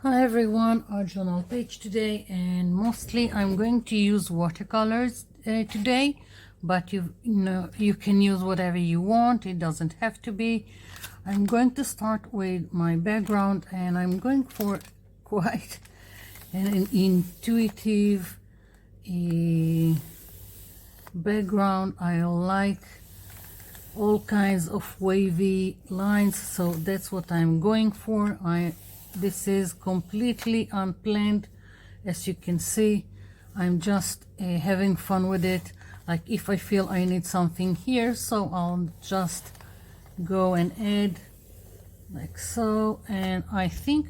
Hi everyone, our journal page today, and mostly I'm going to use watercolors today, but you know you can use whatever you want. It doesn't have to be. I'm going to start with my background, and I'm going for quite an intuitive background. I like all kinds of wavy lines, so that's what I'm going for. This is completely unplanned, as you can see. I'm just having fun with it. Like if I feel I need something here, so I'll just go and add like so, and I think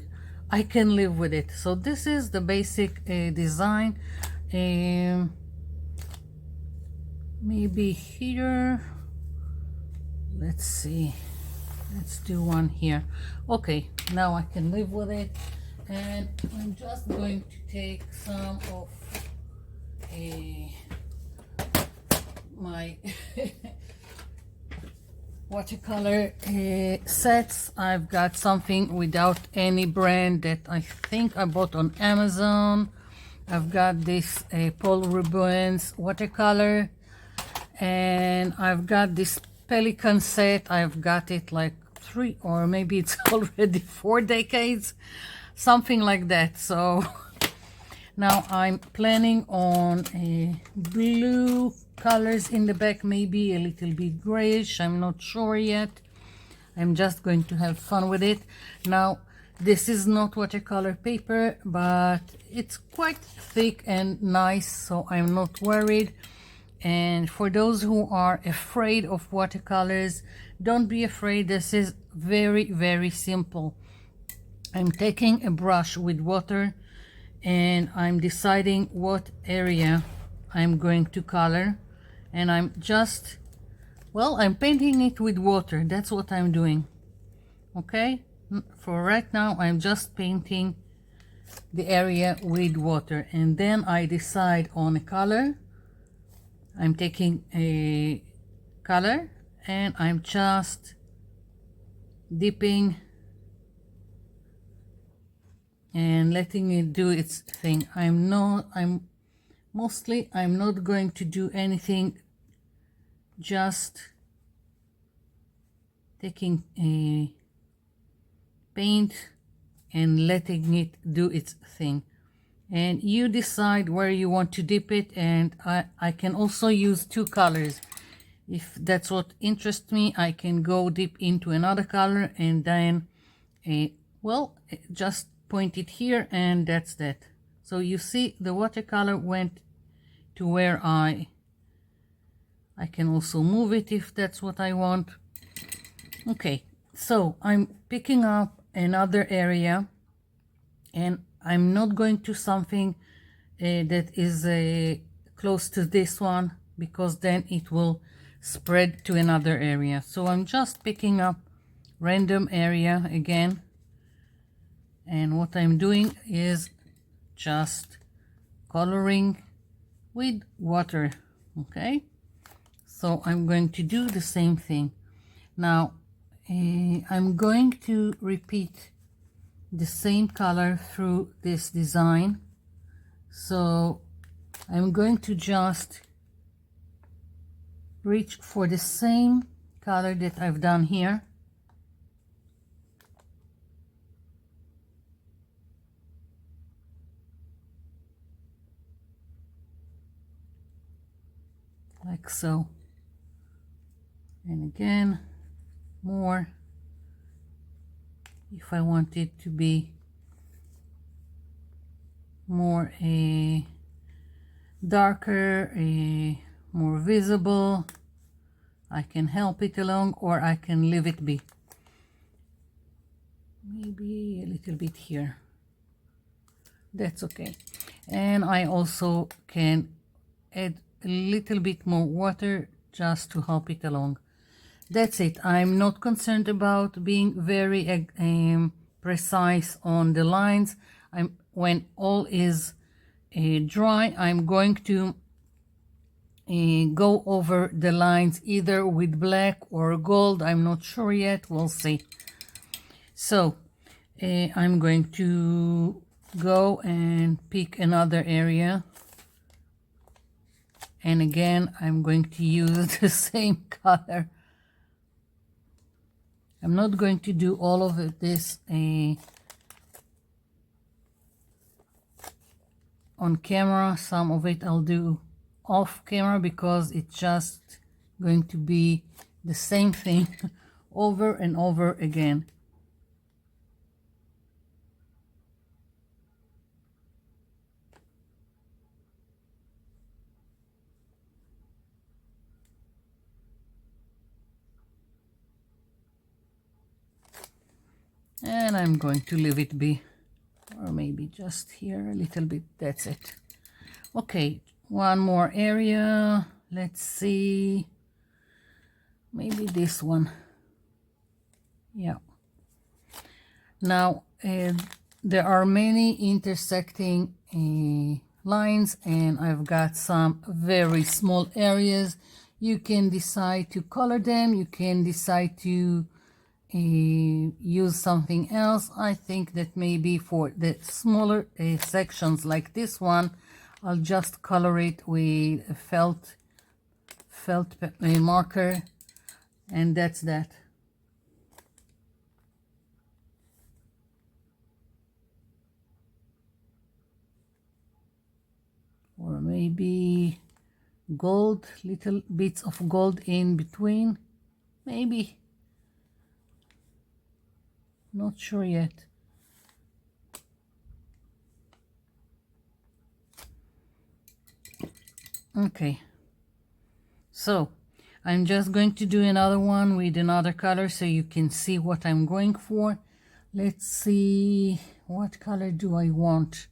I can live with it. So this is the basic design. Maybe here, let's see, let's do one here. Okay, now I can live with it, and I'm just going to take some of my watercolor sets. I've got something without any brand that I think I bought on Amazon. I've got this Paul Rubens watercolor, and I've got this Pelican set. I've got it like 3 or maybe it's already 4 decades, something like that. So now I'm planning on blue colors in the back, maybe a little bit grayish. I'm not sure yet. I'm just going to have fun with it. Now this is not watercolor paper, but it's quite thick and nice, so I'm not worried. And for those who are afraid of watercolors, don't be afraid. This is very simple. I'm taking a brush with water, and I'm deciding what area I'm going to color, and I'm just, well, I'm painting it with water. That's what I'm doing. Okay, for right now I'm just painting the area with water, and then I decide on a color. I'm taking a color and I'm just dipping and letting it do its thing. I'm not going to do anything, just taking a paint and letting it do its thing. And you decide where you want to dip it, and I can also use 2 colors. If that's what interests me, I can go dip into another color and then just point it here, and that's that. So you see the watercolor went to where I can also move it if that's what I want. Okay, so I'm picking up another area, and I'm not going to something that is close to this one, because then it will spread to another area. So I'm just picking up random area again, and what I'm doing is just coloring with water. Okay, so I'm going to do the same thing. Now I'm going to repeat the same color through this design, so I'm going to just reach for the same color that I've done here, like so, and again more if I want it to be more darker, more visible. I can help it along, or I can leave it be. Maybe a little bit here, that's okay. And I also can add a little bit more water just to help it along. That's it. I'm not concerned about being very precise on the lines. When all is dry, I'm going to go over the lines either with black or gold. I'm not sure yet. We'll see. So I'm going to go and pick another area, and again I'm going to use the same color. I'm not going to do all of this on camera. Some of it I'll do off camera because it's just going to be the same thing over and over again. And I'm going to leave it be, or maybe just here a little bit. That's it. Okay, one more area. Let's see, maybe this one. Yeah. Now there are many intersecting lines, and I've got some very small areas. You can decide to color them, you can decide to use something else. I think that maybe for the smaller sections like this one, I'll just color it with a felt marker, and that's that. Or maybe gold, little bits of gold in between, maybe. Not sure yet. Okay, so I'm just going to do another one with another color so you can see what I'm going for. Let's see, what color do I want?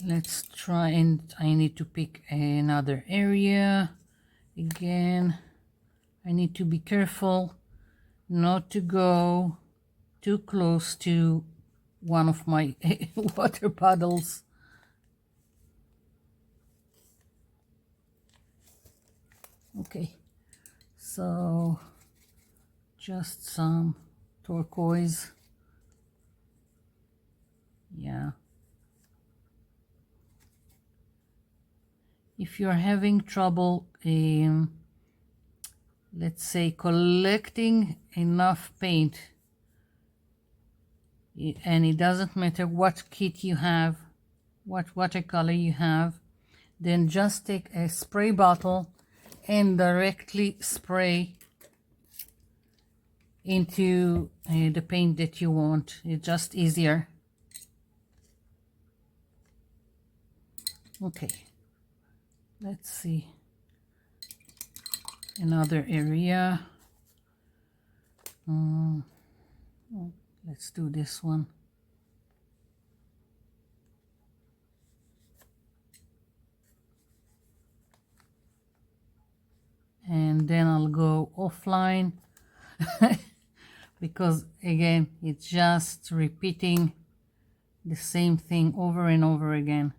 Let's try, and I need to pick another area. Again, I need to be careful not to go too close to one of my water puddles. Okay, so just some turquoise. Yeah. If you're having trouble, let's say, collecting enough paint, and it doesn't matter what kit you have, what watercolor you have, then just take a spray bottle and directly spray into the paint that you want. It's just easier. Okay, let's see another area. Let's do this one. And then I'll go offline because again it's just repeating the same thing over and over again.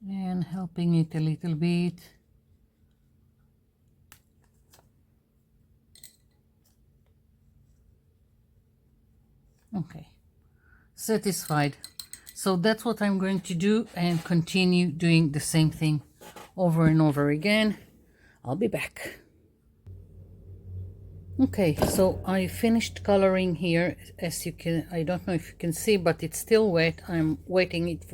And helping it a little bit. Okay, satisfied. So that's what I'm going to do, and continue doing the same thing over and over again. I'll be back. Okay, so I finished coloring here. As you can, I don't know if you can see, but it's still wet. I'm waiting it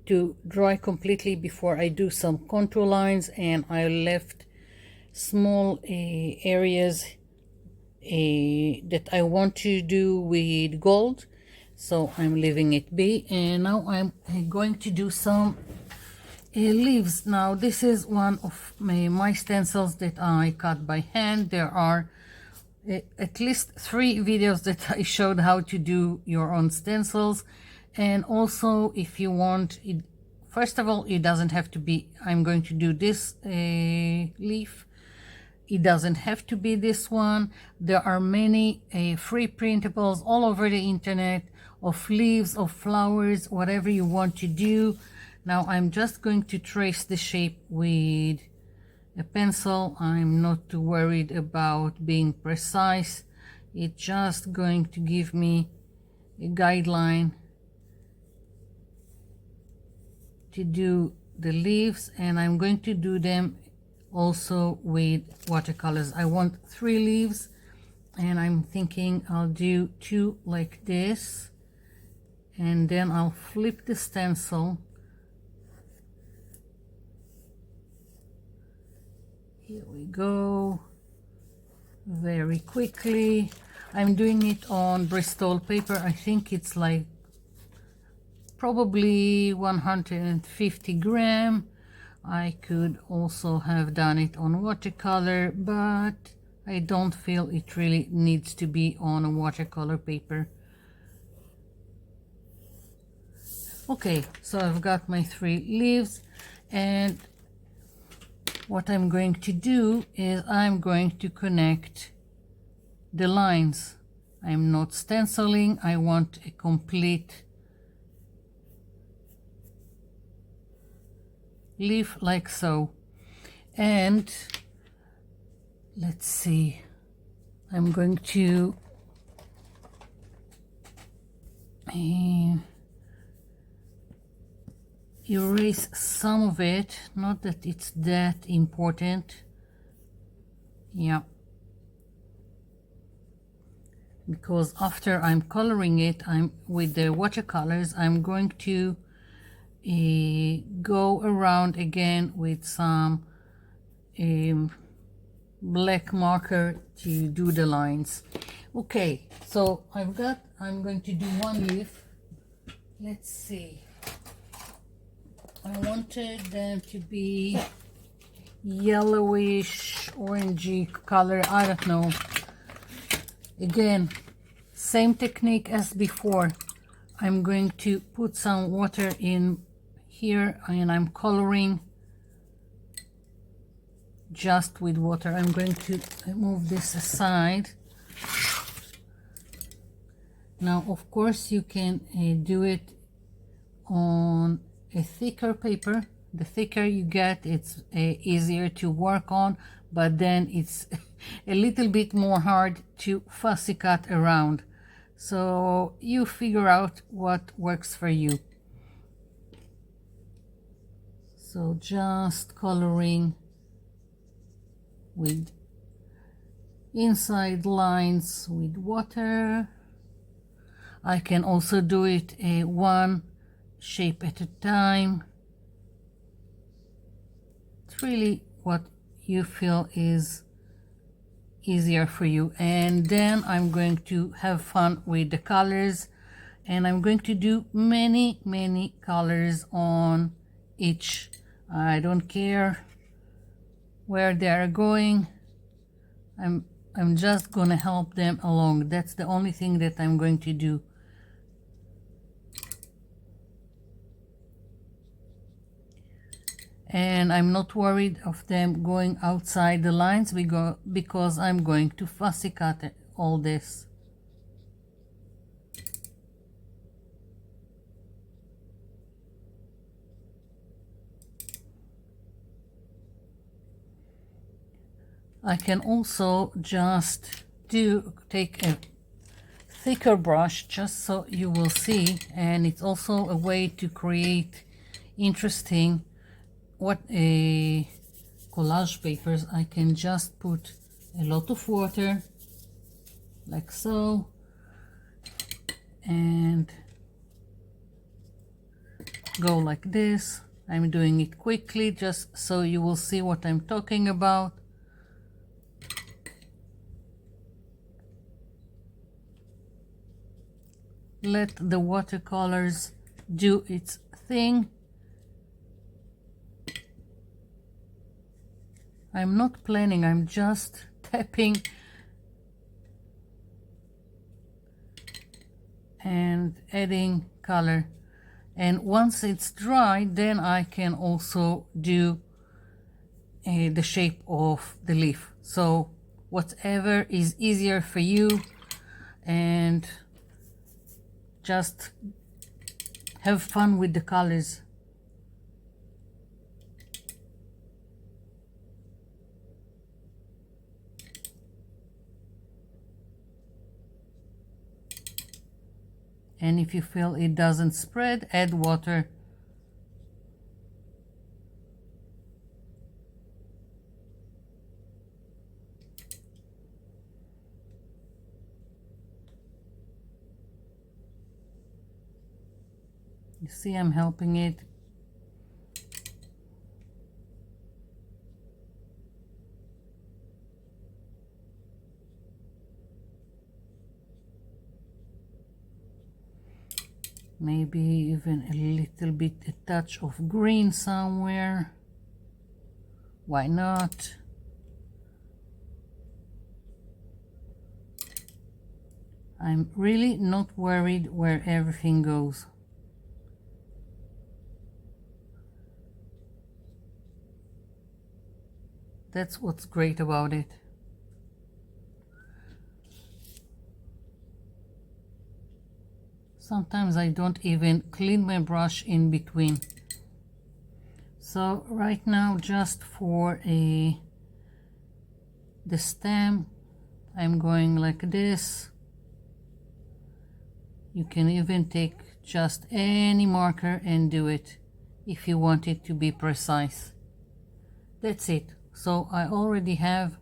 to dry completely before I do some contour lines, and I left small areas that I want to do with gold, so I'm leaving it be. And now I'm going to do some leaves. Now this is one of my stencils that I cut by hand. There are at least 3 videos that I showed how to do your own stencils, and also if you want it first of all, it doesn't have to be, I'm going to do this leaf. It doesn't have to be this one. There are many free printables all over the internet of leaves, of flowers, whatever you want to do. Now I'm just going to trace the shape with a pencil. I'm not too worried about being precise. It's just going to give me a guideline to do the leaves, and I'm going to do them also with watercolors. I want 3 leaves, and I'm thinking I'll do 2 like this, and then I'll flip the stencil. Here we go, very quickly. I'm doing it on Bristol paper. I think it's like probably 150 gram. I could also have done it on watercolor, but I don't feel it really needs to be on a watercolor paper. Okay, so I've got my 3 leaves, and what I'm going to do is I'm going to connect the lines. I'm not stenciling. I want a complete leaf like so. And let's see, I'm going to erase some of it, not that it's that important. Yeah, because after I'm coloring it, I'm with the watercolors, I'm going to go around again with some black marker to do the lines. Okay, so I'm going to do 1 leaf. Let's see, I wanted them to be yellowish, orangey color, I don't know. Again, same technique as before. I'm going to put some water in here, and I'm coloring just with water. I'm going to move this aside. Now, of course, you can do it on a thicker paper. The thicker you get, it's easier to work on, but then it's a little bit more hard to fussy cut around. So you figure out what works for you. So just coloring with inside lines with water. I can also do it one shape at a time. It's really what you feel is easier for you. And then I'm going to have fun with the colors, and I'm going to do many colors on each. I don't care where they are going. I'm just gonna help them along. That's the only thing that I'm going to do. And I'm not worried of them going outside the lines because I'm going to fussy cut all this. I can also just take a thicker brush just so you will see, and it's also a way to create interesting collage papers. I can just put a lot of water like so, and go like this. I'm doing it quickly just so you will see what I'm talking about. Let the watercolors do its thing. I'm not planning, I'm just tapping and adding color. And once it's dry, then I can also do the shape of the leaf. So whatever is easier for you, and just have fun with the colors. And if you feel it doesn't spread, add water. You see, I'm helping it. Maybe even a little bit, a touch of green somewhere. Why not? I'm really not worried where everything goes. That's what's great about it. Sometimes I don't even clean my brush in between. So right now, just for the stem, I'm going like this. You can even take just any marker and do it if you want it to be precise. That's it. So I already have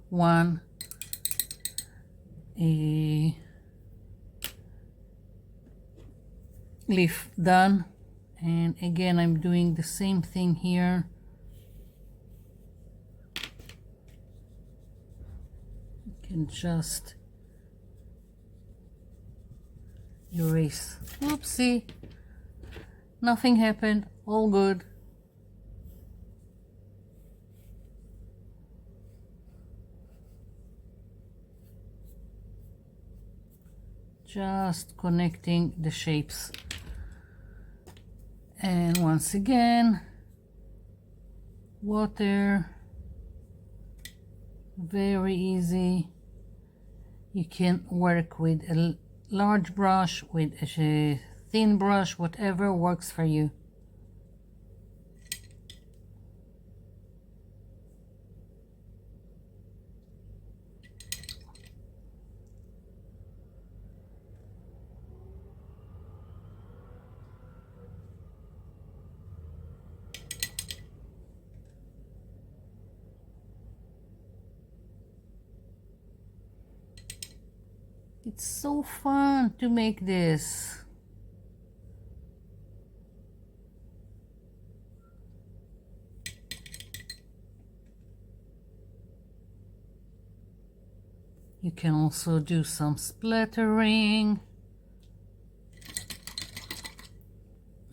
one leaf done, and again I'm doing the same thing here. You can just erase. Oopsie, nothing happened, all good. Just connecting the shapes. And once again, water, very easy. You can work with a large brush, with a thin brush, whatever works for you. It's so fun to make this. You can also do some splattering.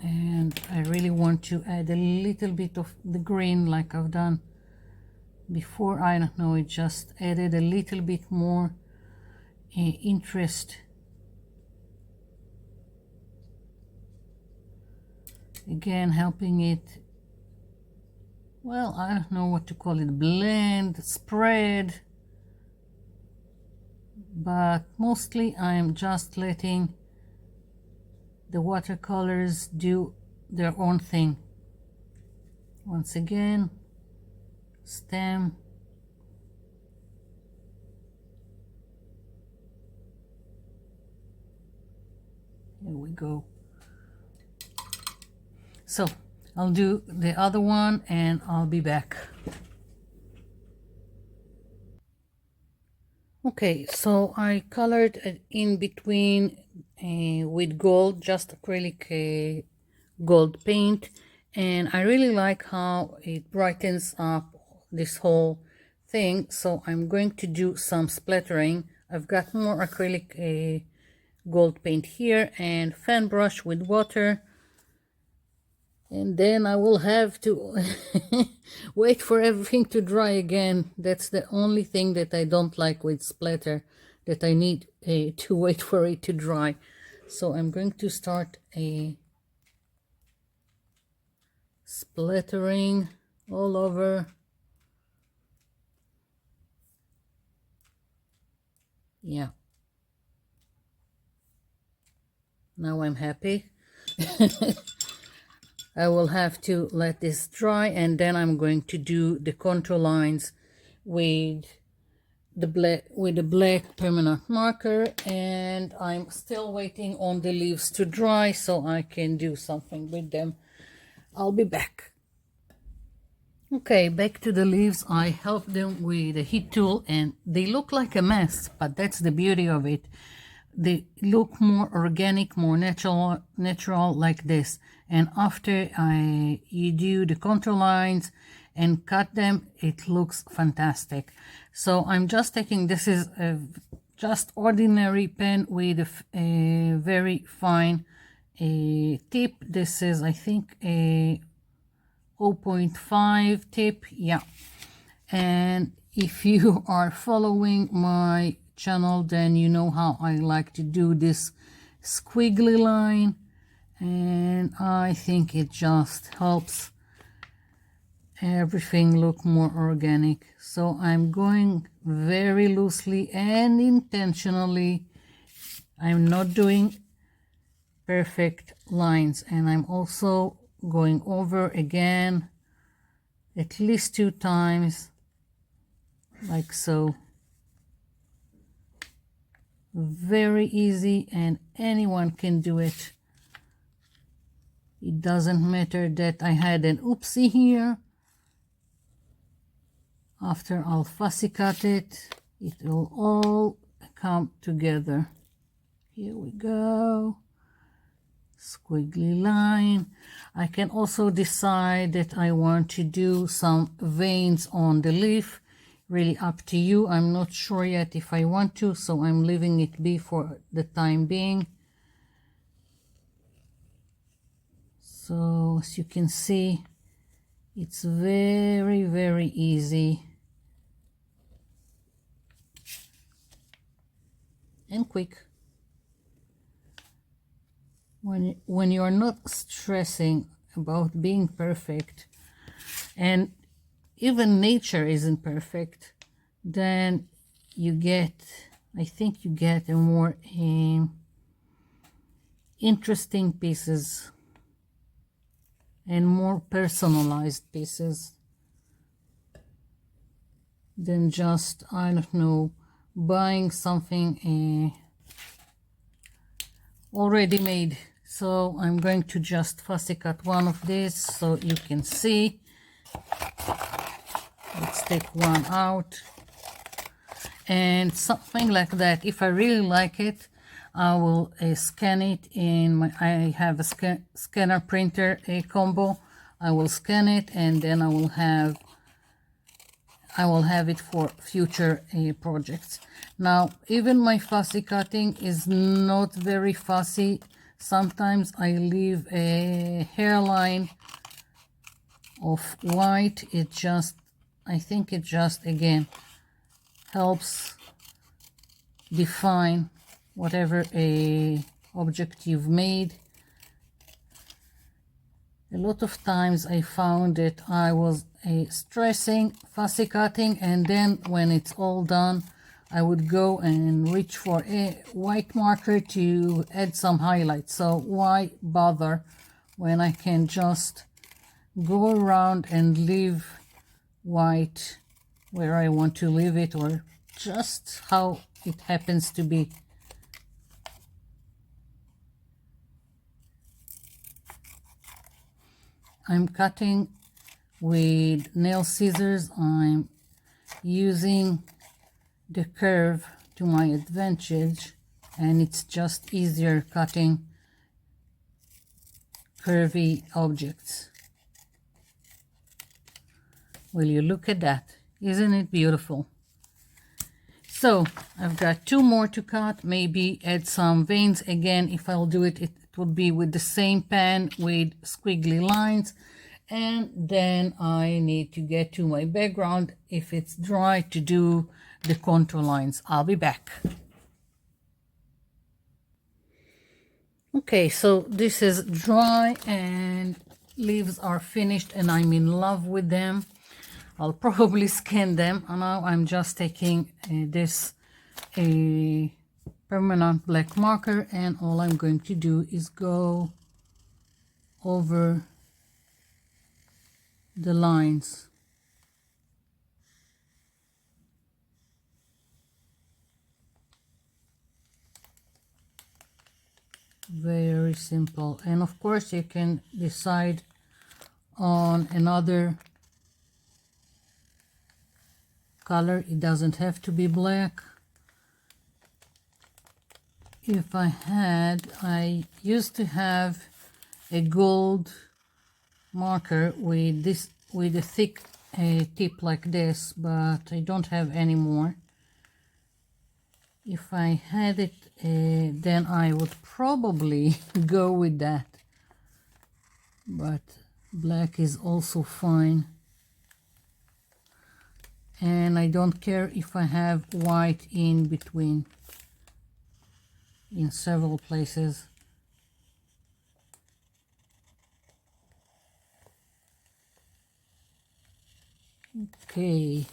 And I really want to add a little bit of the green like I've done before. I don't know, it just added a little bit more interest. Again, helping it, well, I don't know what to call it, blend, spread, but mostly I'm just letting the watercolors do their own thing. Once again, stem, here we go. So I'll do the other one and I'll be back. Okay, so I colored in between with gold, just acrylic gold paint, and I really like how it brightens up this whole thing. So I'm going to do some splattering. I've got more acrylic gold paint here and fan brush with water, and then I will have to wait for everything to dry again. That's the only thing that I don't like with splatter, that I need to wait for it to dry. So I'm going to start splattering all over. Yeah. Now I'm happy. I will have to let this dry, and then I'm going to do the contour lines with the black permanent marker, and I'm still waiting on the leaves to dry so I can do something with them. I'll be back. Okay, back to the leaves. I helped them with a heat tool and they look like a mess, but that's the beauty of it. They look more organic, more natural like this. And after you do the contour lines and cut them, it looks fantastic. So I'm just taking, this is a just ordinary pen with a very fine tip. This is, I think, a 0.5 tip, yeah. And if you are following my channel, then you know how I like to do this squiggly line, and I think it just helps everything look more organic. So I'm going very loosely and intentionally. I'm not doing perfect lines, and I'm also going over again at least 2 times, like so. Very easy, and anyone can do it. It doesn't matter that I had an oopsie here. After I'll fussy cut it, it will all come together. Here we go. Squiggly line. I can also decide that I want to do some veins on the leaf. Really up to you. I'm not sure yet if I want to, so I'm leaving it be for the time being. So as you can see, it's very, very easy and quick. When you're not stressing about being perfect, and even nature isn't perfect, then you get, I think you get a more interesting pieces and more personalized pieces than just, I don't know, buying something already made. So I'm going to just fussy cut one of these so you can see. Let's take one out, and something like that. If I really like it, I will scan it in my, I have a scanner printer combo. I will scan it, and then I will have it for future projects. Now, even my fussy cutting is not very fussy. Sometimes I leave a hairline of white. It just, I think it just, again, helps define whatever a object you've made. A lot of times I found that I was stressing, fussy cutting, and then when it's all done, I would go and reach for a white marker to add some highlights. So why bother when I can just go around and leave white where I want to leave it, or just how it happens to be. I'm cutting with nail scissors. I'm using the curve to my advantage, and it's just easier cutting curvy objects. Will you look at that? Isn't it beautiful? So I've got 2 more to cut, maybe add some veins. Again, if I'll do it, it would be with the same pen with squiggly lines. And then I need to get to my background, if it's dry, to do the contour lines. I'll be back. Okay, so this is dry, and leaves are finished and I'm in love with them. I'll probably scan them. And now I'm just taking this permanent black marker, and all I'm going to do is go over the lines. Very simple. And of course you can decide on another color. It doesn't have to be black. If I used to have a gold marker with a thick tip like this, but I don't have any more. If I had it, then I would probably go with that, but black is also fine. And I don't care if I have white in between, in several places. Okay.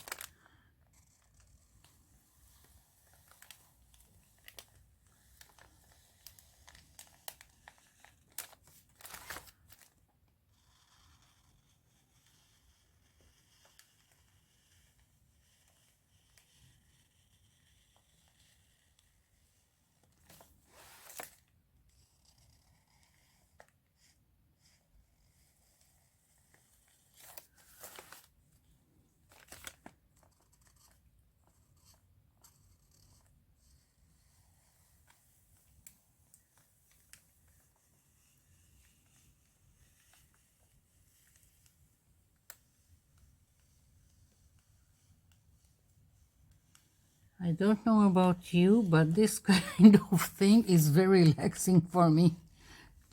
I don't know about you, but this kind of thing is very relaxing for me.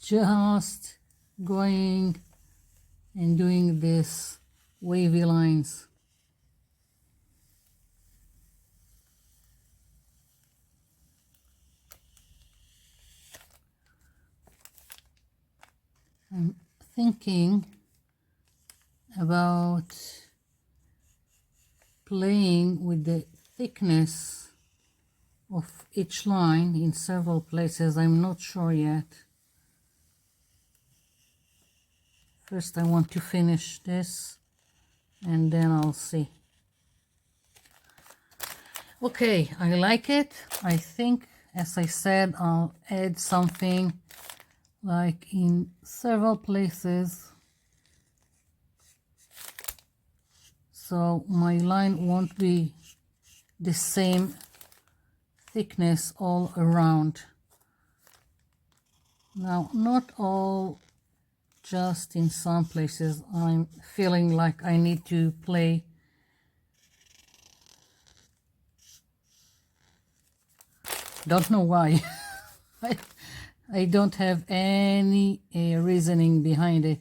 Just going and doing this wavy lines. I'm thinking about playing with the thickness of each line in several places. I'm not sure yet. First I want to finish this and then I'll see. Okay, I like it. I think, as I said, I'll add something like in several places, so my line won't be the same thickness all around. Now, not all, just in some places I'm feeling like I need to play. Don't know why. I don't have any reasoning behind it.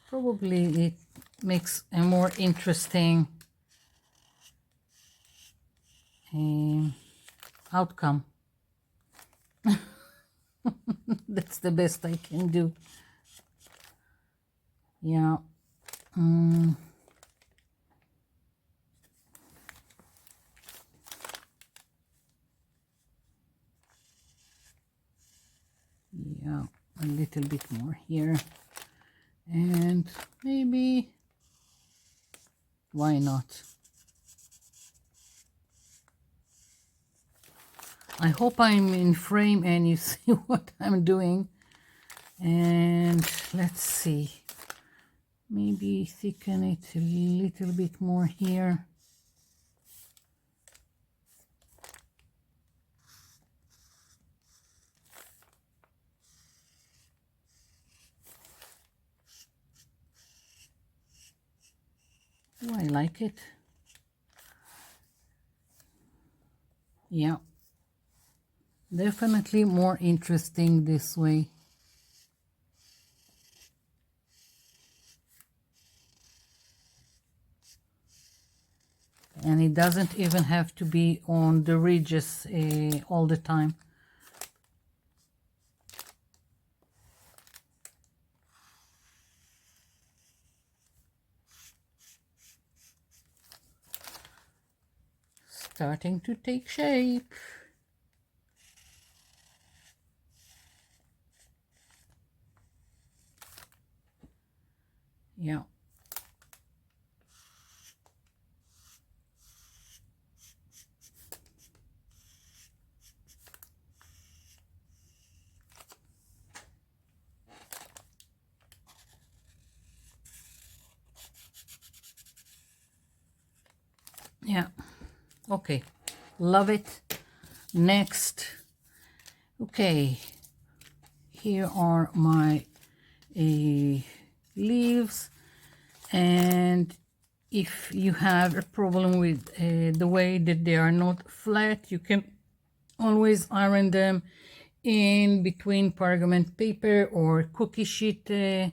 Probably it makes a more interesting outcome. That's the best I can do. Yeah. Yeah, a little bit more here, and maybe, why not? I hope I'm in frame and you see what I'm doing. And let's see, maybe thicken it a little bit more here. Oh, I like it. Yeah, definitely more interesting this way. And and it doesn't even have to be on the ridges all the time. Starting to take shape. Yeah. Yeah. Okay. Love it. Next. Okay. Here are my leaves, and if you have a problem with the way that they are not flat, you can always iron them in between pergament paper or cookie sheet and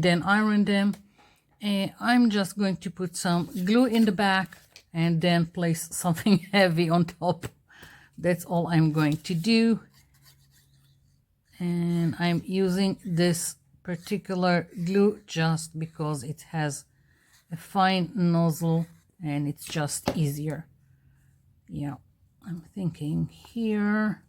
then iron them. I'm just going to put some glue in the back and then place something heavy on top. That's all I'm going to do. And I'm using this particular glue just because it has a fine nozzle and it's just easier. Yeah, I'm thinking here.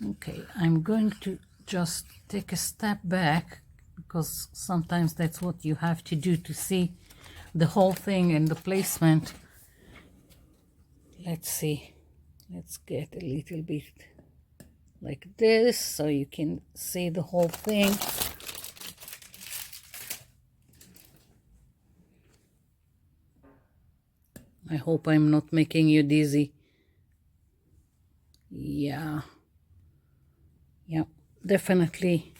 Okay, I'm going to just take a step back because sometimes that's what you have to do to see the whole thing and the placement. Let's see. Let's get a little bit like this so you can see the whole thing. I hope I'm not making you dizzy. Yeah. Yeah, definitely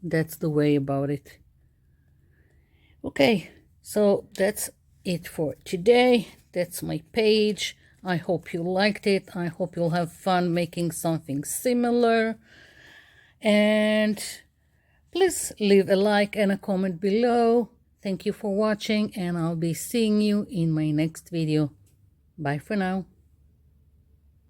that's the way about it. Okay, so that's it for today. That's my page. I hope you liked it. I hope you'll have fun making something similar. And please leave a like and a comment below. Thank you for watching, and I'll be seeing you in my next video. Bye for now.